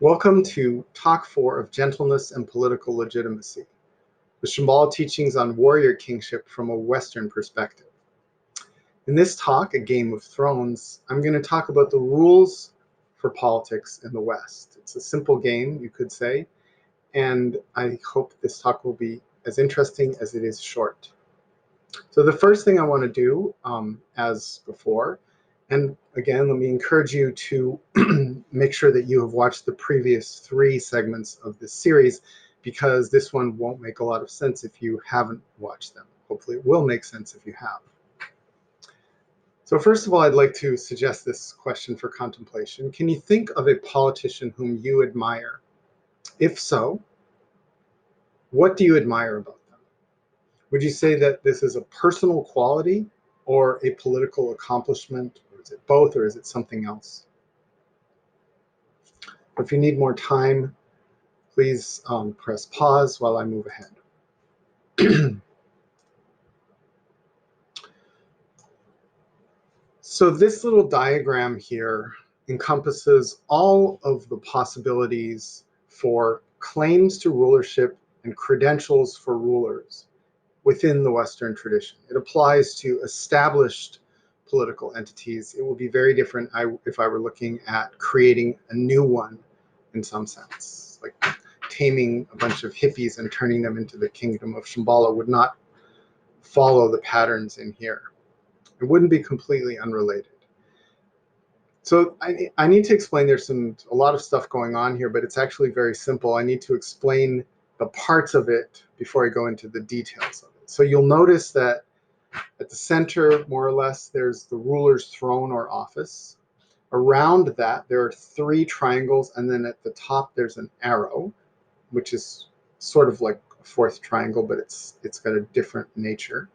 Welcome to Talk 4 of Gentleness and Political Legitimacy, the Shambhala teachings on warrior kingship from a Western perspective. In this talk, A Game of Thrones, I'm going to talk about the rules for politics in the West. It's a simple game, you could say, and I hope this talk will be as interesting as it is short. So the first thing I want to do, as before, and again, let me encourage you to make sure that you have watched the previous 3 segments of this series, because this one won't make a lot of sense if you haven't watched them. Hopefully it will make sense if you have. So first of all, I'd like to suggest this question for contemplation. Can you think of a politician whom you admire? If so, what do you admire about them? Would you say that this is a personal quality or a political accomplishment? Or is it both, or is it something else? If you need more time, please press pause while I move ahead. So this little diagram here encompasses all of the possibilities for claims to rulership and credentials for rulers within the Western tradition. It applies to established political entities. It will be very different if I were looking at creating a new one in some sense. Like taming a bunch of hippies and turning them into the kingdom of Shambhala would not follow the patterns in here. It wouldn't be completely unrelated. So I need to explain, there's a lot of stuff going on here, but it's actually very simple. I need to explain the parts of it before I go into the details of it. So you'll notice that at the center, more or less, there's the ruler's throne or office. Around that, there are 3 triangles, and then at the top, there's an arrow, which is sort of like a 4th triangle, but it's got a different nature.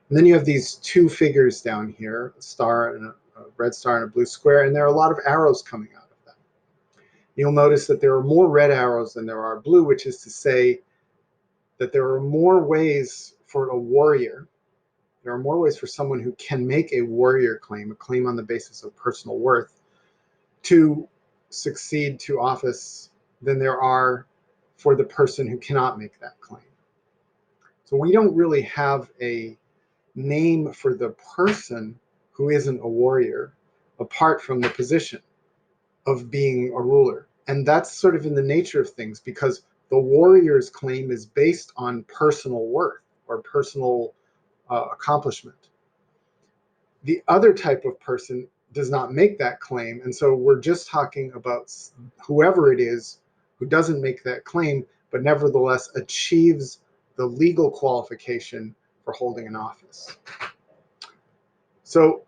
And then you have these 2 figures down here, a star and a red star and a blue square, and there are a lot of arrows coming out of them. You'll notice that there are more red arrows than there are blue, which is to say that there are more ways for a warrior. There are more ways for someone who can make a warrior claim, a claim on the basis of personal worth, to succeed to office than there are for the person who cannot make that claim. So we don't really have a name for the person who isn't a warrior apart from the position of being a ruler. And that's sort of in the nature of things, because the warrior's claim is based on personal worth or personal accomplishment. The other type of person does not make that claim, and so we're just talking about whoever it is who doesn't make that claim, but nevertheless achieves the legal qualification for holding an office. So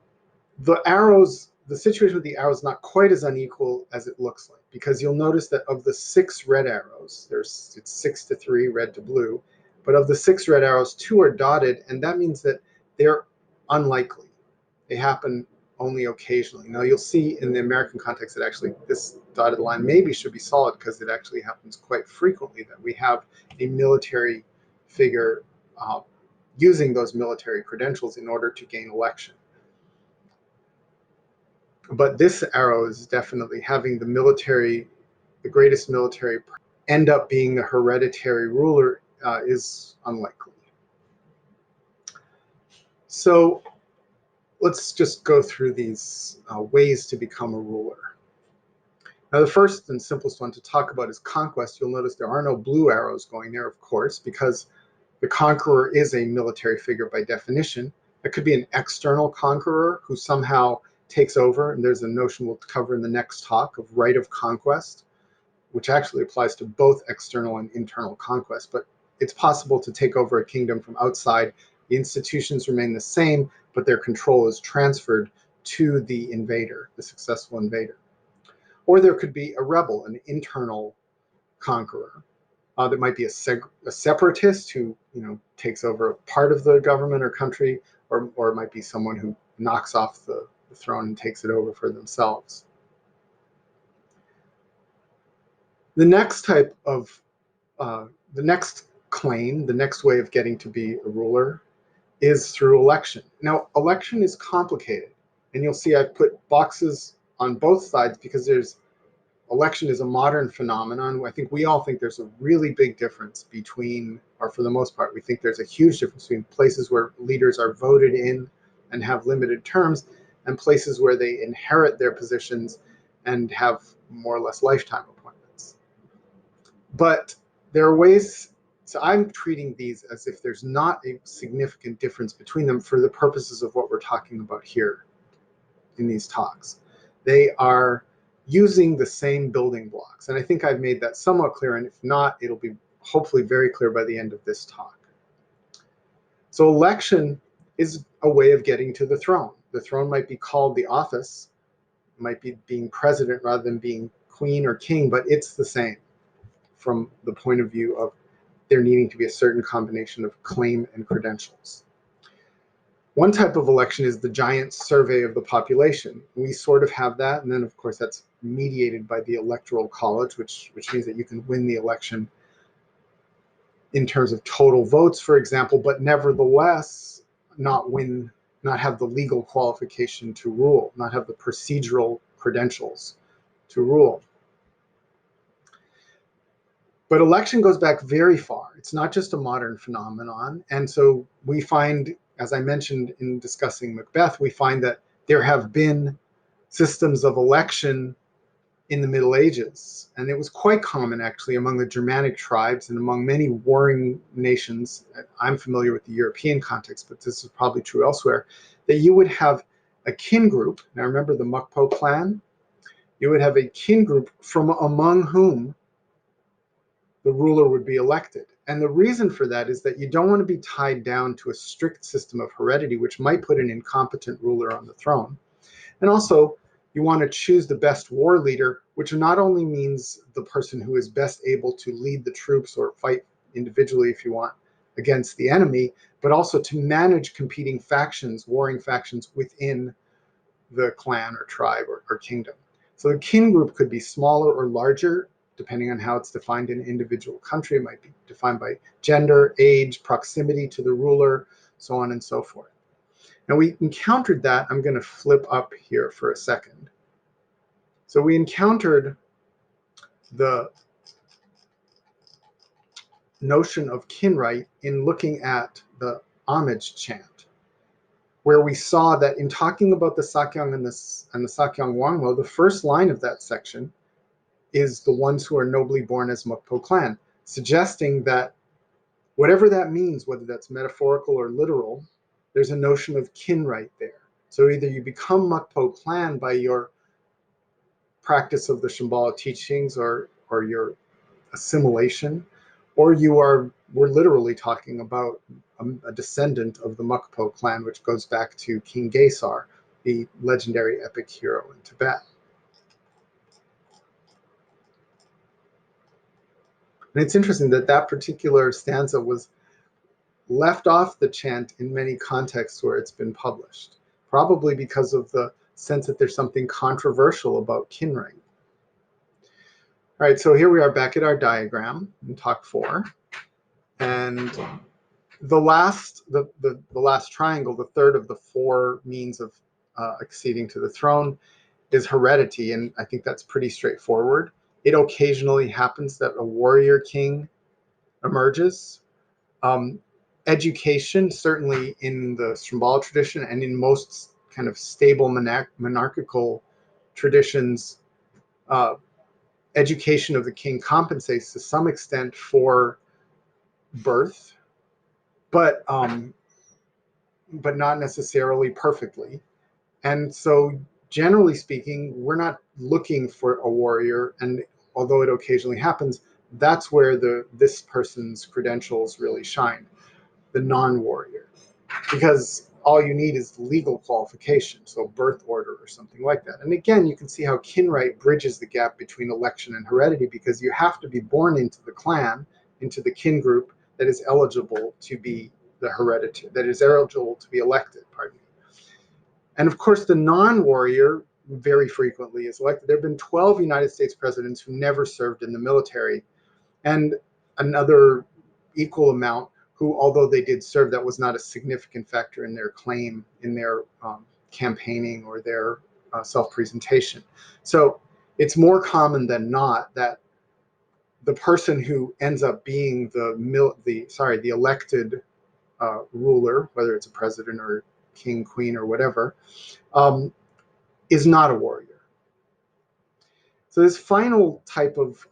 the situation with the arrows is not quite as unequal as it looks like, because you'll notice that of the 6 red arrows, it's 6 to 3, red to blue, but of the 6 red arrows, 2 are dotted, and that means that they're unlikely. They happen only occasionally. Now you'll see in the American context that actually this dotted line maybe should be solid, because it actually happens quite frequently that we have a military figure using those military credentials in order to gain election. But this arrow is definitely having the greatest military end up being a hereditary ruler is unlikely. So let's just go through these ways to become a ruler. Now, the first and simplest one to talk about is conquest. You'll notice there are no blue arrows going there, of course, because the conqueror is a military figure by definition. It could be an external conqueror who somehow takes over, and there's a notion we'll cover in the next talk of right of conquest, which actually applies to both external and internal conquest. But it's possible to take over a kingdom from outside. The institutions remain the same, but their control is transferred to the invader, the successful invader. Or there could be a rebel, an internal conqueror. That might be a separatist who takes over a part of the government or country, or it might be someone who knocks off the throne and takes it over for themselves. The next type of, the next claim, the next way of getting to be a ruler is through election. Now, election is complicated, and you'll see I've put boxes on both sides because there's election is a modern phenomenon. I think we all think there's a really big difference between, or for the most part, we think there's a huge difference between places where leaders are voted in and have limited terms and places where they inherit their positions and have more or less lifetime appointments. But there are ways, so I'm treating these as if there's not a significant difference between them for the purposes of what we're talking about here in these talks. They are using the same building blocks. And I think I've made that somewhat clear. And if not, it'll be hopefully very clear by the end of this talk. So election is a way of getting to the throne. The throne might be called the office, might be being president rather than being queen or king, but it's the same from the point of view of there needing to be a certain combination of claim and credentials. One type of election is the giant survey of the population. We sort of have that, and then of course that's mediated by the electoral college, which means that you can win the election in terms of total votes, for example, but nevertheless not have the legal qualification to rule, not have the procedural credentials to rule. But election goes back very far. It's not just a modern phenomenon. And so we find, as I mentioned in discussing Macbeth, we find that there have been systems of election in the Middle Ages. And it was quite common, actually, among the Germanic tribes and among many warring nations. I'm familiar with the European context, but this is probably true elsewhere, that you would have a kin group. Now remember the Mukpo clan? You would have a kin group from among whom the ruler would be elected. And the reason for that is that you don't want to be tied down to a strict system of heredity, which might put an incompetent ruler on the throne. And also, you want to choose the best war leader, which not only means the person who is best able to lead the troops or fight individually, if you want, against the enemy, but also to manage competing factions, warring factions within the clan or tribe or kingdom. So the kin group could be smaller or larger, depending on how it's defined in an individual country. It might be defined by gender, age, proximity to the ruler, so on and so forth. Now we encountered that. I'm going to flip up here for a second. So we encountered the notion of kin right in looking at the homage chant, where we saw that in talking about the Sakyong and the Sakyong Wangmo, the first line of that section is the ones who are nobly born as Mukpo clan, suggesting that whatever that means, whether that's metaphorical or literal, there's a notion of kin right there. So either you become Mukpo clan by your practice of the Shambhala teachings or your assimilation, or we're literally talking about a descendant of the Mukpo clan, which goes back to King Gesar, the legendary epic hero in Tibet. And it's interesting that that particular stanza was left off the chant in many contexts where it's been published, probably because of the sense that there's something controversial about kin right. All right, so here we are back at our diagram in talk 4. And the last triangle, the third of the 4 means of acceding to the throne, is heredity. And I think that's pretty straightforward. It occasionally happens that a warrior king emerges. Education, certainly in the Shambhala tradition and in most kind of stable monarchical traditions, education of the king compensates to some extent for birth, but not necessarily perfectly. And so generally speaking, we're not looking for a warrior, and although it occasionally happens, that's where this person's credentials really shine, the non-warrior, because all you need is legal qualification, so birth order or something like that. And again, you can see how kin right bridges the gap between election and heredity, because you have to be born into the clan, into the kin group that is eligible to be the hereditary, that is eligible to be elected, pardon me. And of course, the non-warrior very frequently is elected. There have been 12 United States presidents who never served in the military, and another equal amount who, although they did serve, that was not a significant factor in their claim, in their campaigning or their self-presentation. So it's more common than not that the person who ends up being the elected ruler, whether it's a president or king, queen, or whatever, is not a warrior. So this final type of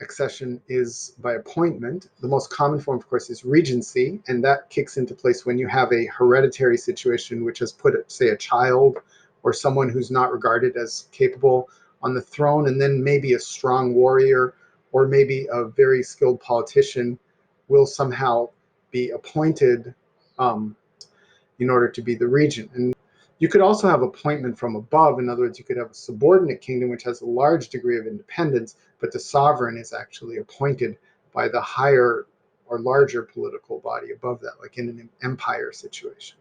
accession is by appointment. The most common form, of course, is regency, and that kicks into place when you have a hereditary situation which has put, say, a child or someone who's not regarded as capable on the throne, and then maybe a strong warrior or maybe a very skilled politician will somehow be appointed in order to be the regent. And you could also have appointment from above. In other words, you could have a subordinate kingdom which has a large degree of independence, but the sovereign is actually appointed by the higher or larger political body above that, like in an empire situation.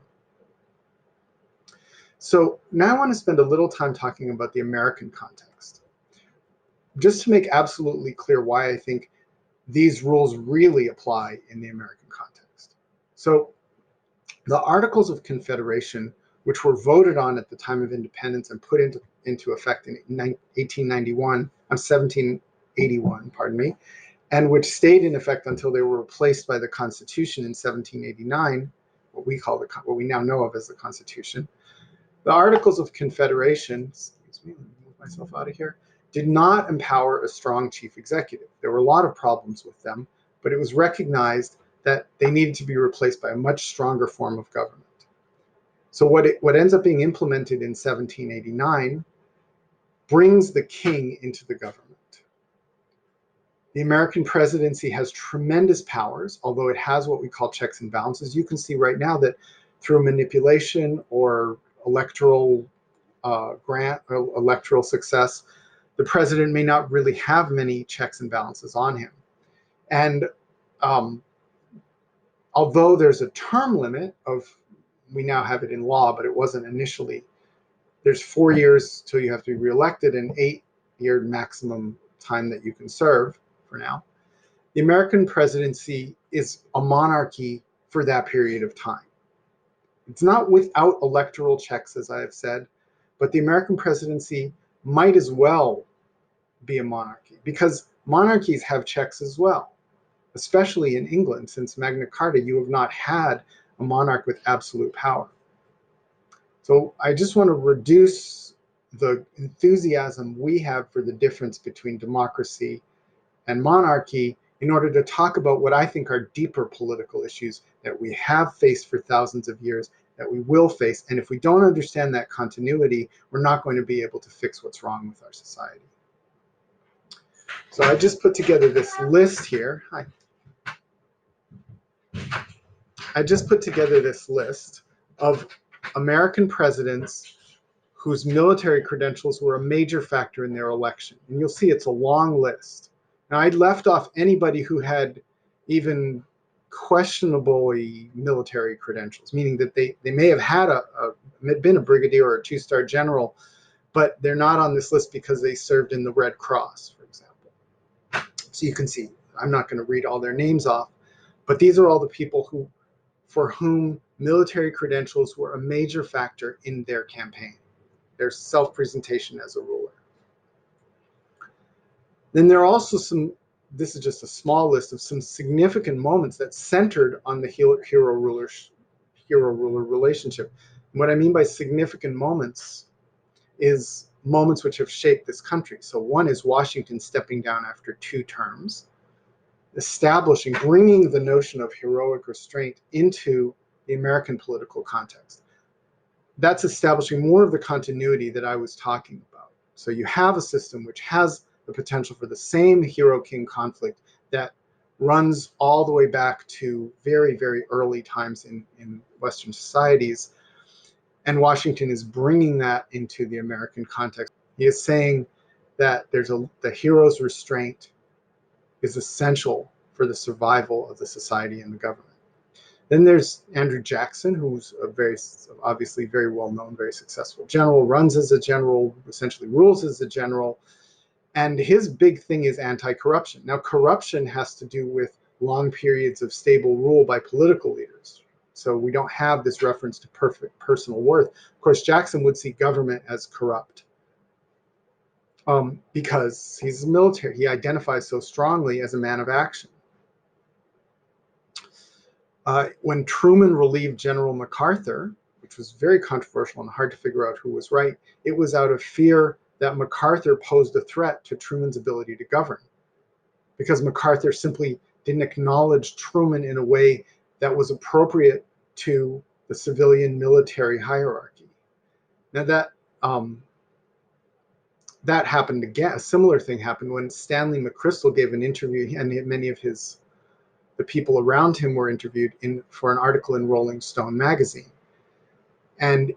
So now I want to spend a little time talking about the American context, just to make absolutely clear why I think these rules really apply in the American context. So the Articles of Confederation, which were voted on at the time of independence and put into effect in 1781, pardon me, and which stayed in effect until they were replaced by the Constitution in 1789, what we now know of as the Constitution. The Articles of Confederation, excuse me, let me move myself out of here, did not empower a strong chief executive. There were a lot of problems with them, but it was recognized that they needed to be replaced by a much stronger form of government. So what ends up being implemented in 1789 brings the king into the government. The American presidency has tremendous powers, although it has what we call checks and balances. You can see right now that through manipulation or electoral electoral success, the president may not really have many checks and balances on him. And although there's a term limit we now have it in law, but it wasn't initially. There's 4 years till you have to be reelected and 8-year maximum time that you can serve for now. The American presidency is a monarchy for that period of time. It's not without electoral checks, as I have said, but the American presidency might as well be a monarchy because monarchies have checks as well, especially in England. Since Magna Carta, you have not had a monarch with absolute power. So I just want to reduce the enthusiasm we have for the difference between democracy and monarchy in order to talk about what I think are deeper political issues that we have faced for thousands of years, that we will face. And if we don't understand that continuity, we're not going to be able to fix what's wrong with our society. So I just put together this list here. I just put together this list of American presidents whose military credentials were a major factor in their election. And you'll see it's a long list. Now, I left off anybody who had even questionably military credentials, meaning that they may have had been a brigadier or a 2-star general, but they're not on this list because they served in the Red Cross, for example. So you can see, I'm not going to read all their names off, but these are all the people for whom military credentials were a major factor in their campaign, their self-presentation as a ruler. Then there are also this is just a small list of some significant moments that centered on the hero-ruler relationship. And what I mean by significant moments is moments which have shaped this country. So one is Washington stepping down after 2 terms, bringing the notion of heroic restraint into the American political context. That's establishing more of the continuity that I was talking about. So you have a system which has the potential for the same hero-king conflict that runs all the way back to very, very early times in Western societies. And Washington is bringing that into the American context. He is saying that the hero's restraint is essential for the survival of the society and the government. Then there's Andrew Jackson, who's obviously very well-known, very successful general, runs as a general, essentially rules as a general. And his big thing is anti-corruption. Now, corruption has to do with long periods of stable rule by political leaders. So we don't have this reference to perfect personal worth. Of course, Jackson would see government as corrupt. because he's military. He identifies so strongly as a man of action. When Truman relieved General MacArthur, which was very controversial and hard to figure out who was right, it was out of fear that MacArthur posed a threat to Truman's ability to govern, because MacArthur simply didn't acknowledge Truman in a way that was appropriate to the civilian military hierarchy. Now that happened again. A similar thing happened when Stanley McChrystal gave an interview, and many of the people around him were interviewed for an article in Rolling Stone magazine. And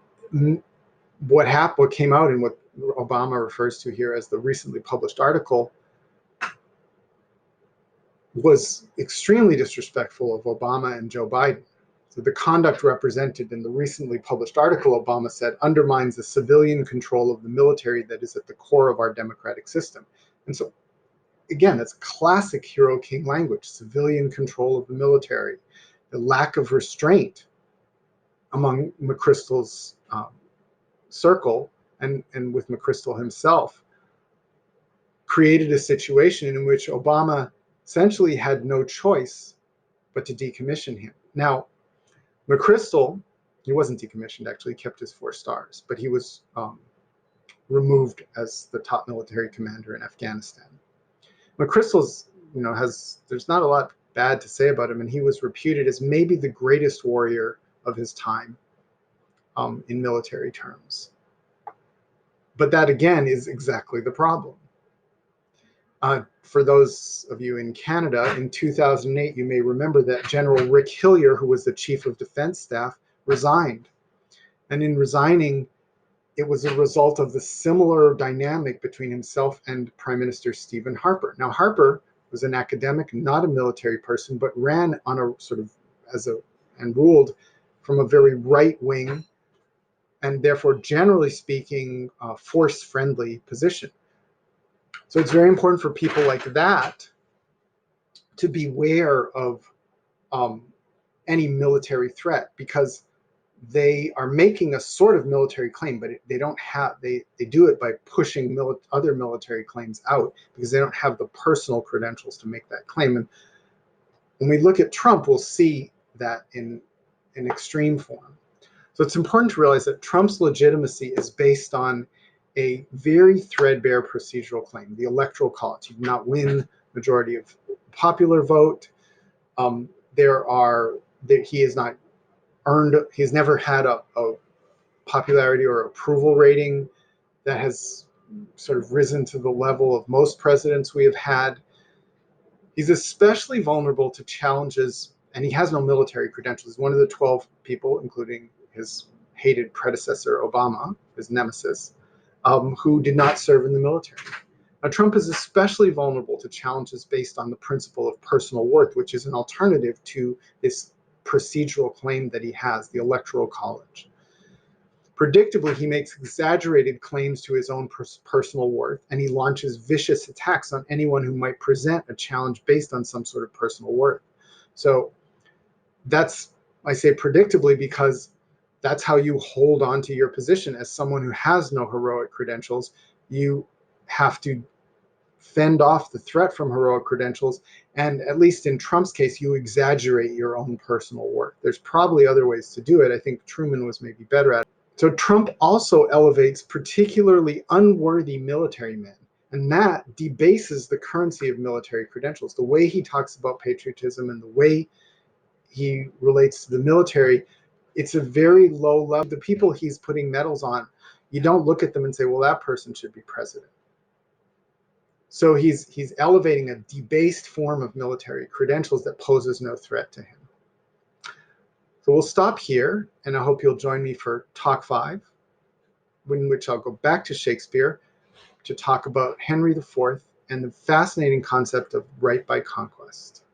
what came out in what Obama refers to here as the recently published article was extremely disrespectful of Obama and Joe Biden. So the conduct represented in the recently published article, Obama said, undermines the civilian control of the military that is at the core of our democratic system. And so, again, that's classic hero king language: civilian control of the military, the lack of restraint among McChrystal's circle and with McChrystal himself created a situation in which Obama essentially had no choice but to decommission him. Now, McChrystal, he wasn't decommissioned, actually, he kept his 4 stars, but he was removed as the top military commander in Afghanistan. McChrystal's, there's not a lot bad to say about him, and he was reputed as maybe the greatest warrior of his time in military terms. But that, again, is exactly the problem. For those of you in Canada, in 2008, you may remember that General Rick Hillier, who was the Chief of Defense Staff, resigned. And in resigning, it was a result of the similar dynamic between himself and Prime Minister Stephen Harper. Now, Harper was an academic, not a military person, but ran on a sort of and ruled from a very right wing and therefore, generally speaking, force-friendly position. So it's very important for people like that to beware of any military threat, because they are making a sort of military claim, but they do it by pushing other military claims out because they don't have the personal credentials to make that claim. And when we look at Trump, we'll see that in extreme form. So it's important to realize that Trump's legitimacy is based on a very threadbare procedural claim: the Electoral College. He did not win majority of popular vote. He has not earned. He's never had a popularity or approval rating that has sort of risen to the level of most presidents we have had. He's especially vulnerable to challenges, and he has no military credentials. He's one of the 12 people, including his hated predecessor, Obama, his nemesis, who did not serve in the military. Now, Trump is especially vulnerable to challenges based on the principle of personal worth, which is an alternative to this procedural claim that he has, the Electoral College. Predictably, he makes exaggerated claims to his own personal worth, and he launches vicious attacks on anyone who might present a challenge based on some sort of personal worth. So that's, I say predictably, because that's how you hold on to your position as someone who has no heroic credentials. You have to fend off the threat from heroic credentials, and at least in Trump's case, you exaggerate your own personal worth. There's probably other ways to do it. I think Truman was maybe better at it. So Trump also elevates particularly unworthy military men, and that debases the currency of military credentials. The way he talks about patriotism and the way he relates to the military, it's a very low level. The people he's putting medals on, you don't look at them and say, well, that person should be president. So he's elevating a debased form of military credentials that poses no threat to him. So we'll stop here, and I hope you'll join me for Talk 5, in which I'll go back to Shakespeare to talk about Henry IV and the fascinating concept of right by conquest.